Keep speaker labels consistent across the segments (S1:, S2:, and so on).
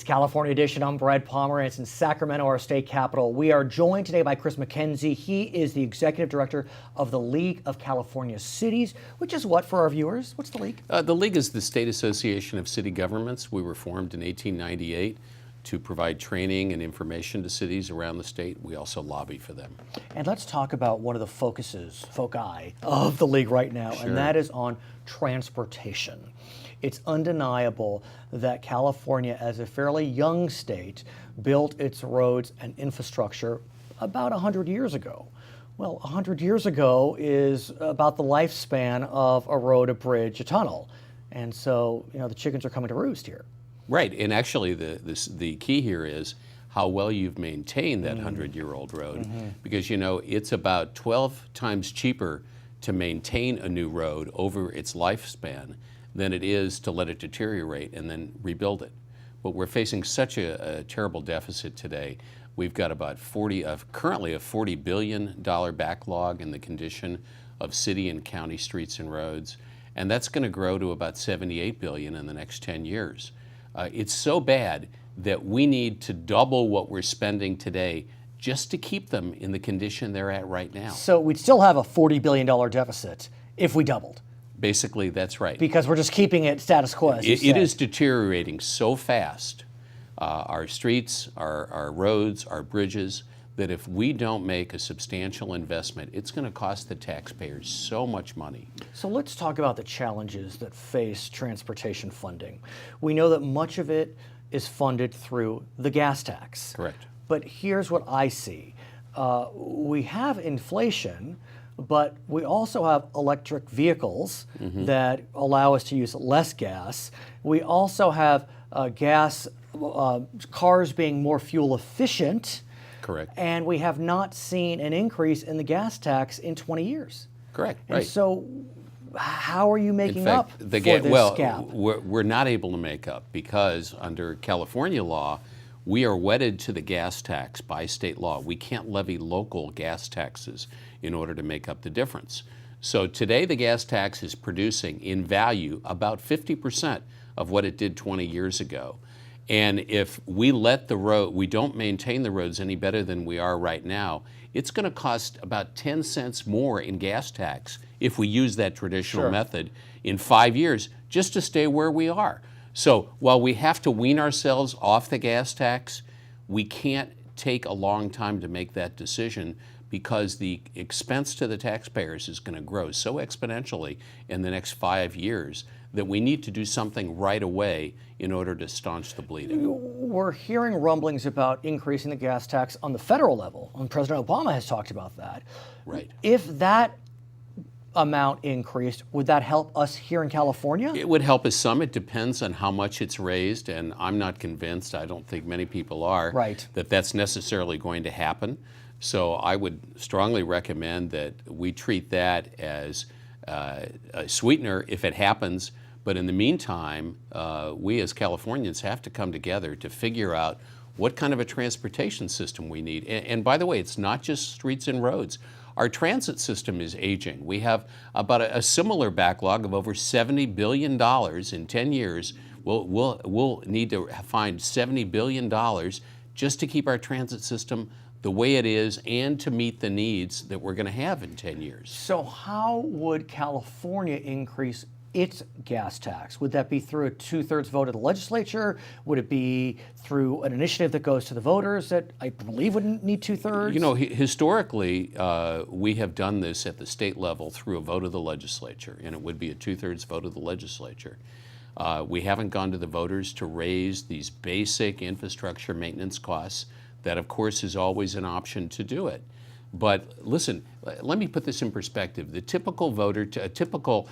S1: It's California Edition. I'm Brad Pomerance in Sacramento, our state capital. We are joined today by McKenzie. He is the executive director of the League of California Cities, which is what for our viewers? What's the League?
S2: The League is the State Association of City Governments. We were formed in 1898 to provide training and information to cities around the state. We also lobby for them.
S1: And let's talk about one of the foci of the League right now,
S2: Sure.
S1: and that is on transportation. It's undeniable that California, as a fairly young state, built its roads and infrastructure about 100 years ago. Well, 100 years ago is about the lifespan of a road, a bridge, a tunnel. And so, the chickens are coming to roost here.
S2: Right, and actually the key here is how well you've maintained that 100-year-old road, because it's about 12 times cheaper to maintain a new road over its lifespan than it is to let it deteriorate and then rebuild it. But we're facing such a terrible deficit today. We've got about currently a $40 billion backlog in the condition of city and county streets and roads, and that's going to grow to about $78 billion in the next 10 years. It's so bad that we need to double what we're spending today just to keep them in the condition they're at right now.
S1: So we'd still have a $40 billion deficit if we doubled.
S2: Basically, that's right.
S1: Because we're just keeping it status quo, as you
S2: It is deteriorating so fast, our streets, our roads, our bridges, that if we don't make a substantial investment, it's going to cost the taxpayers so much money.
S1: So let's talk about the challenges that face transportation funding. We know that much of it is funded through the gas tax.
S2: Correct.
S1: But here's what I see. We have inflation, but we also have electric vehicles that allow us to use less gas. We also have cars being more fuel efficient.
S2: Correct.
S1: And we have not seen an increase in the gas tax in 20 years.
S2: Correct.
S1: And
S2: right.
S1: so how are you making up for this gap?
S2: We're not able to make up because under California law, we are wedded to the gas tax by state law. We can't levy local gas taxes in order to make up the difference. So today the gas tax is producing in value about 50% of what it did 20 years ago. And if we we don't maintain the roads any better than we are right now, it's going to cost about 10 cents more in gas tax if we use that traditional method in 5 years just to stay where we are. So while we have to wean ourselves off the gas tax, we can't take a long time to make that decision because the expense to the taxpayers is going to grow so exponentially in the next 5 years that we need to do something right away in order to staunch the bleeding.
S1: We're hearing rumblings about increasing the gas tax on the federal level, and President Obama has talked about that.
S2: Right.
S1: If that amount increased, would that help us here in California?
S2: It would help us some. It depends on how much it's raised, and I'm not convinced, I don't think many people are, that that's necessarily going to happen. So I would strongly recommend that we treat that as a sweetener if it happens. But in the meantime, we as Californians have to come together to figure out what kind of a transportation system we need. And by the way, it's not just streets and roads. Our transit system is aging. We have about a similar backlog of over $70 billion in 10 years. We'll need to find $70 billion just to keep our transit system the way it is and to meet the needs that we're going to have in 10 years.
S1: So how would California increase its gas tax? Would that be through a 2/3 vote of the legislature? Would it be through an initiative that goes to the voters that I believe wouldn't need 2/3?
S2: Historically, we have done this at the state level through a vote of the legislature, and it would be a 2/3 vote of the legislature. We haven't gone to the voters to raise these basic infrastructure maintenance costs. That, of course, is always an option to do it. But listen, let me put this in perspective. The typical voter, a typical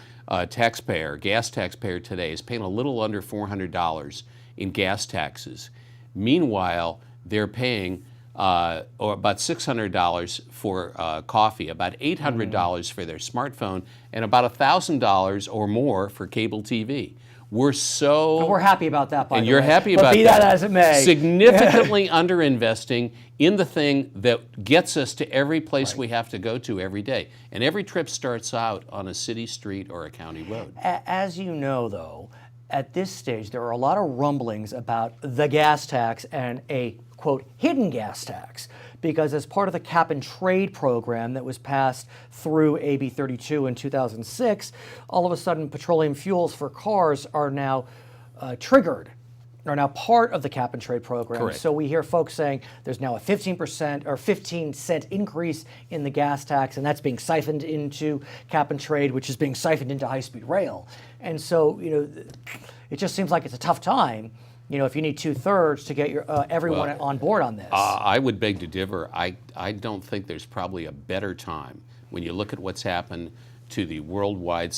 S2: taxpayer, gas taxpayer today is paying a little under $400 in gas taxes. Meanwhile, they're paying or about $600 for coffee, about $800 for their smartphone, and about $1,000 or more for cable TV. We're
S1: happy about that, by the way.
S2: And you're happy about that.
S1: But be that as it may.
S2: Significantly underinvesting in the thing that gets us to every place we have to go to every day. And every trip starts out on a city street or a county road.
S1: As you know, though, at this stage, there are a lot of rumblings about the gas tax and a, quote, hidden gas tax, because as part of the cap and trade program that was passed through AB 32 in 2006, all of a sudden petroleum fuels for cars are now triggered, are now part of the cap and trade program.
S2: Correct.
S1: So we hear folks saying there's now a 15% or 15-cent increase in the gas tax, and that's being siphoned into cap and trade, which is being siphoned into high-speed rail. And so, it just seems like it's a tough time, if you need 2/3 to get everyone on board on this.
S2: I would beg to differ. I don't think there's probably a better time when you look at what's happened to the worldwide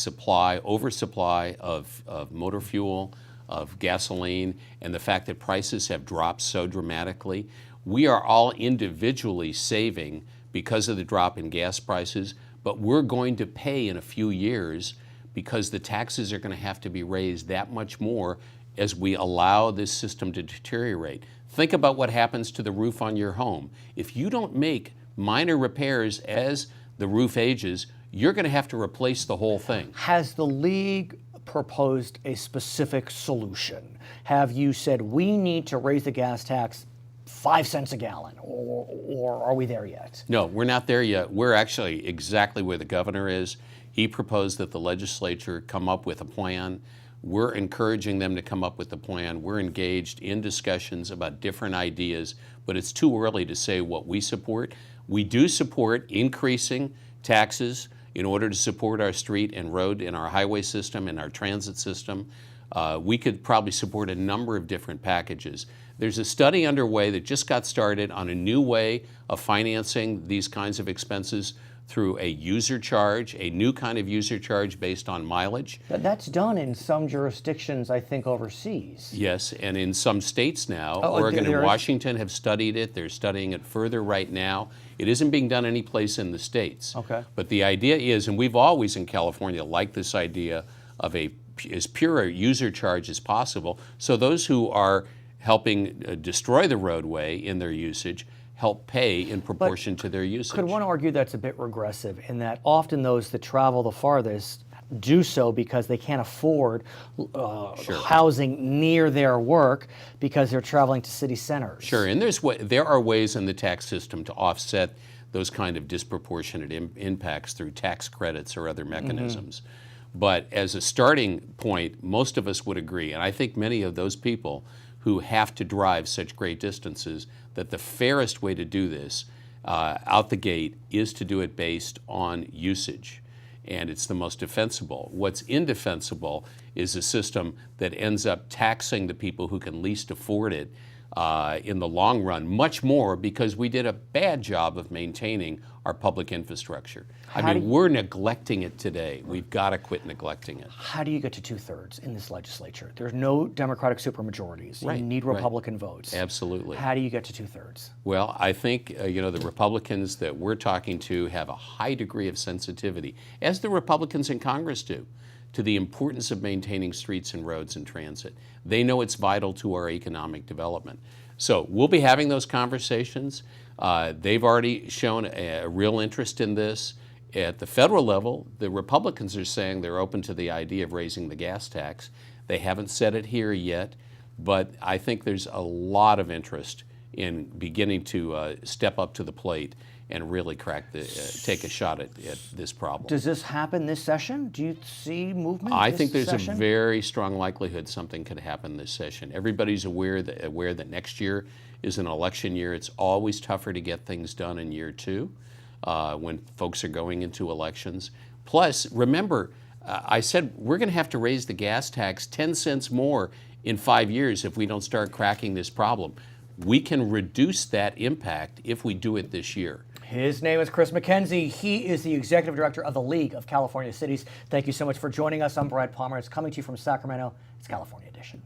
S2: oversupply of motor fuel, of gasoline, and the fact that prices have dropped so dramatically. We are all individually saving because of the drop in gas prices, but we're going to pay in a few years because the taxes are going to have to be raised that much more as we allow this system to deteriorate. Think about what happens to the roof on your home. If you don't make minor repairs as the roof ages, you're going to have to replace the whole thing.
S1: Has the league proposed a specific solution? Have you said we need to raise the gas tax 5 cents a gallon, or are we there yet?
S2: No, we're not there yet. We're actually exactly where the governor is. He proposed that the legislature come up with a plan. We're encouraging them to come up with a plan. We're engaged in discussions about different ideas, but it's too early to say what we support. We do support increasing taxes in order to support our street and road and our highway system and our transit system. We could probably support a number of different packages. There's a study underway that just got started on a new way of financing these kinds of expenses through a user charge, a new kind of user charge based on mileage.
S1: That's done in some jurisdictions, I think, overseas.
S2: Yes, and in some states now. Oregon and Washington have studied it. They're studying it further right now. It isn't being done any place in the states.
S1: Okay.
S2: But the idea is, and we've always in California liked this idea of as pure a user charge as possible, so those who are helping destroy the roadway in their usage help pay in proportion to their usage.
S1: Could one argue that's a bit regressive in that often those that travel the farthest do so because they can't afford housing near their work because they're traveling to city centers?
S2: Sure, and there are ways in the tax system to offset those kind of disproportionate impacts through tax credits or other mechanisms. But as a starting point, most of us would agree, and I think many of those people who have to drive such great distances, that the fairest way to do this out the gate is to do it based on usage. And it's the most defensible. What's indefensible is a system that ends up taxing the people who can least afford it in the long run much more because we did a bad job of maintaining our public infrastructure. We're neglecting it today. We've got to quit neglecting it.
S1: How do you get to 2/3 in this legislature? There's no Democratic supermajorities.
S2: Right,
S1: You need Republican votes.
S2: Absolutely.
S1: How do you get to 2/3?
S2: Well, I think the Republicans that we're talking to have a high degree of sensitivity, as the Republicans in Congress do, to the importance of maintaining streets and roads and transit. They know it's vital to our economic development. So we'll be having those conversations. They've already shown a real interest in this. At the federal level, the Republicans are saying they're open to the idea of raising the gas tax. They haven't said it here yet, but I think there's a lot of interest in beginning to step up to the plate and really take a shot at this problem.
S1: Does this happen this session? Do you see movement
S2: I
S1: this
S2: think there's
S1: session?
S2: a very strong likelihood something could happen this session. Everybody's aware that next year is an election year. It's always tougher to get things done in year two when folks are going into elections. Plus, remember, I said we're going to have to raise the gas tax 10 cents more in 5 years if we don't start cracking this problem. We can reduce that impact if we do it this year.
S1: His name is Chris McKenzie. He is the Executive Director of the League of California Cities. Thank you so much for joining us. I'm Brad Pomerance, coming to you from Sacramento. It's California Edition.